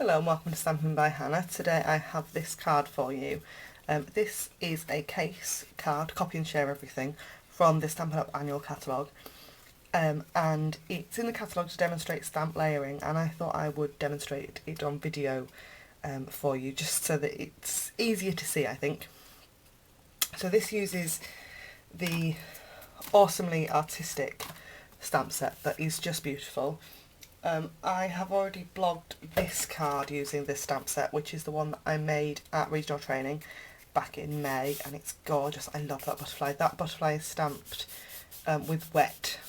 Hello and welcome to Stampin' by Hannah. Today I have this card for you. This is a case card, copy and share everything, from the Stampin' Up annual catalogue. And it's in the catalogue to demonstrate stamp layering, and I thought I would demonstrate it on video for you, just so that it's easier to see, I think. So this uses the awesomely artistic stamp set that is just beautiful. I have already blogged this card using this stamp set, which is the one that I made at regional training back in May, and it's gorgeous. I love that butterfly. That butterfly is stamped with wet.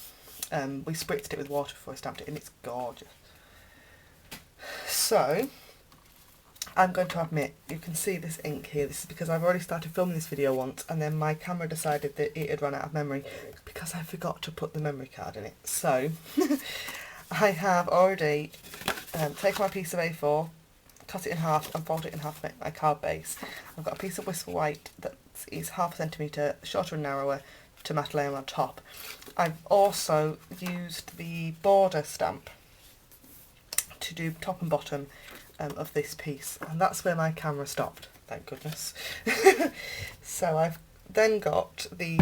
We spritzed it with water before I stamped it, and it's gorgeous. So I'm going to admit, you can see this ink here. This is because I've already started filming this video once, and then my camera decided that it had run out of memory because I forgot to put the memory card in it. So I have already taken my piece of A4, cut it in half and fold it in half to make my card base. I've got a piece of Whisper White that is 1/2 centimetre shorter and narrower to matte layer on top. I've also used the border stamp to do top and bottom of this piece, and that's where my camera stopped, thank goodness. So I've then got the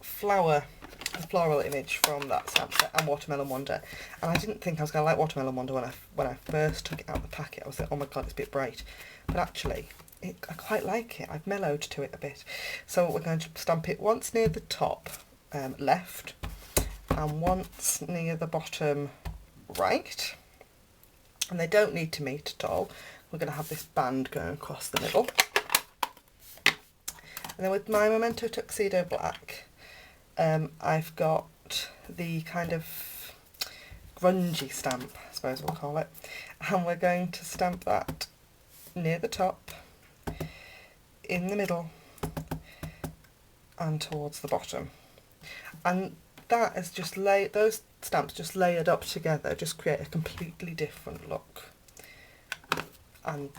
floral image from that stamp set and Watermelon Wonder, and I didn't think I was going to like Watermelon Wonder when I first took it out of the packet. I was like, oh my god, it's a bit bright, but actually I quite like it. I've mellowed to it a bit. So we're going to stamp it once near the top left and once near the bottom right, and they don't need to meet at all. We're going to have this band going across the middle, and then with my Memento Tuxedo Black, I've got the kind of grungy stamp, I suppose we'll call it, and we're going to stamp that near the top, in the middle, and towards the bottom. And that is just those stamps just layered up together just create a completely different look, and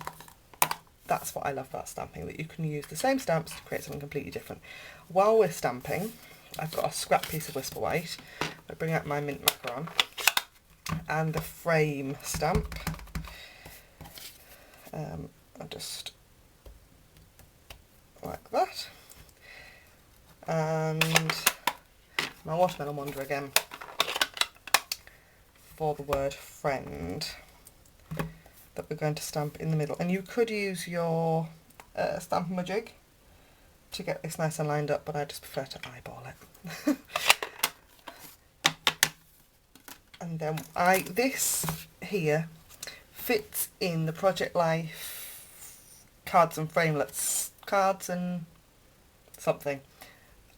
that's what I love about stamping, that you can use the same stamps to create something completely different. While we're stamping, I've got a scrap piece of Whisper White. I bring out my mint macaron and the frame stamp. I just like that, and my Watermelon Wonder again for the word friend that we're going to stamp in the middle. And you could use your Stamp-A-Majig to get this nice and lined up, but I just prefer to eyeball it. And then this here fits in the Project Life cards and framelets, cards and something.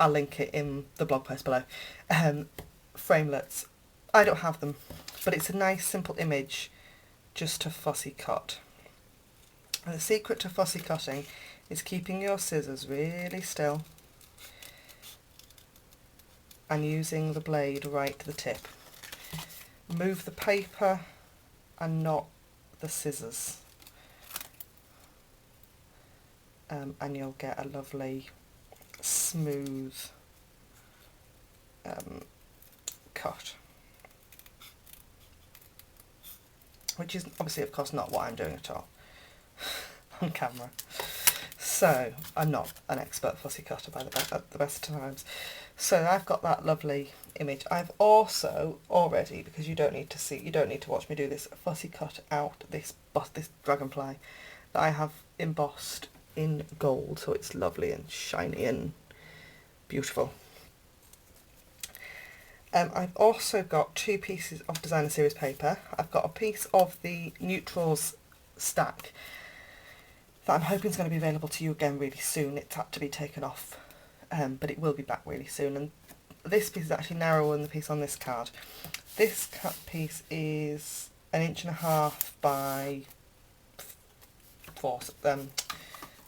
I'll link it in the blog post below. Framelets, I don't have them, but it's a nice simple image just to fussy cut. And the secret to fussy cutting is keeping your scissors really still and using the blade right to the tip. Move the paper and not the scissors, and you'll get a lovely smooth cut, which is obviously of course not what I'm doing at all on camera. So I'm not an expert fussy cutter at the best of times. So I've got that lovely image. I've also already, because you don't need to watch me do this, fussy cut out this dragonfly that I have embossed in gold, so it's lovely and shiny and beautiful. I've also got 2 pieces of designer series paper. I've got a piece of the neutrals stack that I'm hoping is going to be available to you again really soon. It's had to be taken off, but it will be back really soon. And this piece is actually narrower than the piece on this card. This cut piece is 1.5 inches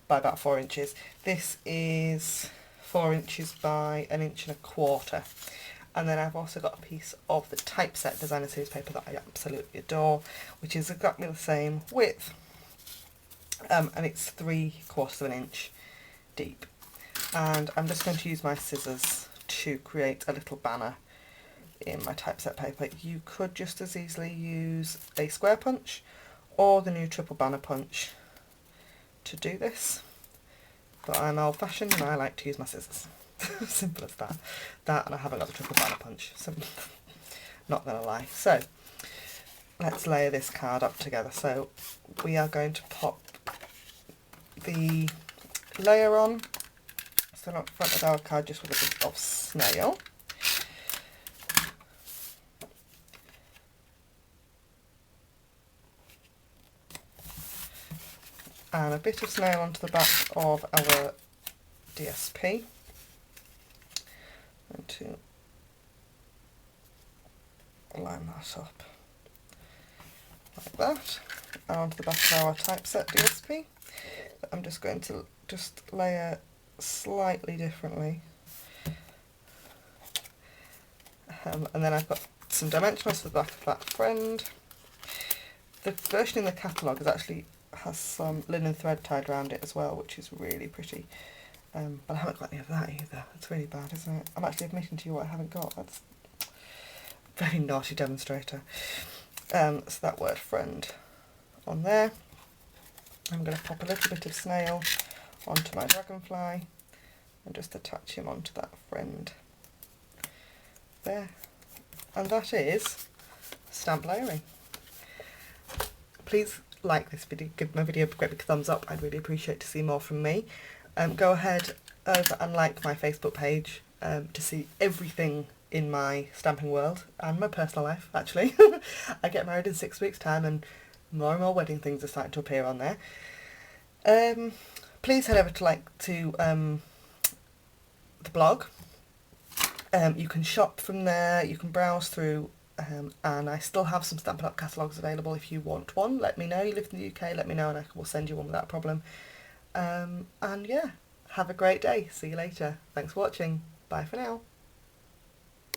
by about 4 inches. This is 4 inches by 1.25 inches. And then I've also got a piece of the typeset designer series paper that I absolutely adore, which is exactly the same width, and it's 3/4 inch deep. And I'm just going to use my scissors to create a little banner in my typeset paper. You could just as easily use a square punch or the new triple banner punch to do this, but I'm old fashioned and I like to use my scissors. Simple as that. That, and I haven't got the triple banner punch, so not gonna lie. So let's layer this card up together. So we are going to pop the layer on, so not front of our card, just with a bit of snail. And a bit of snail onto the back of our DSP. And to line that up like that, and onto the back of our typeset DSP. I'm just going to layer slightly differently. And then I've got some dimensionals for the back of that friend. The version in the catalogue has some linen thread tied around it as well, which is really pretty. But I haven't got any of that either. It's really bad, isn't it? I'm actually admitting to you what I haven't got. That's a very naughty demonstrator. So that word friend on there. I'm going to pop a little bit of snail onto my dragonfly and just attach him onto that friend there. And that is stamp layering. Please like this video, give my video a great big thumbs up. I'd really appreciate to see more from me. Go ahead over and like my Facebook page to see everything in my stamping world and my personal life, actually. I get married in 6 weeks' time and more wedding things are starting to appear on there. Please head over to the blog. You can shop from there, you can browse through, and I still have some Stampin' Up catalogues available if you want one. Let me know. You live in the UK, let me know and I will send you one without problem. And yeah, have a great day. See you later. Thanks for watching. Bye for now.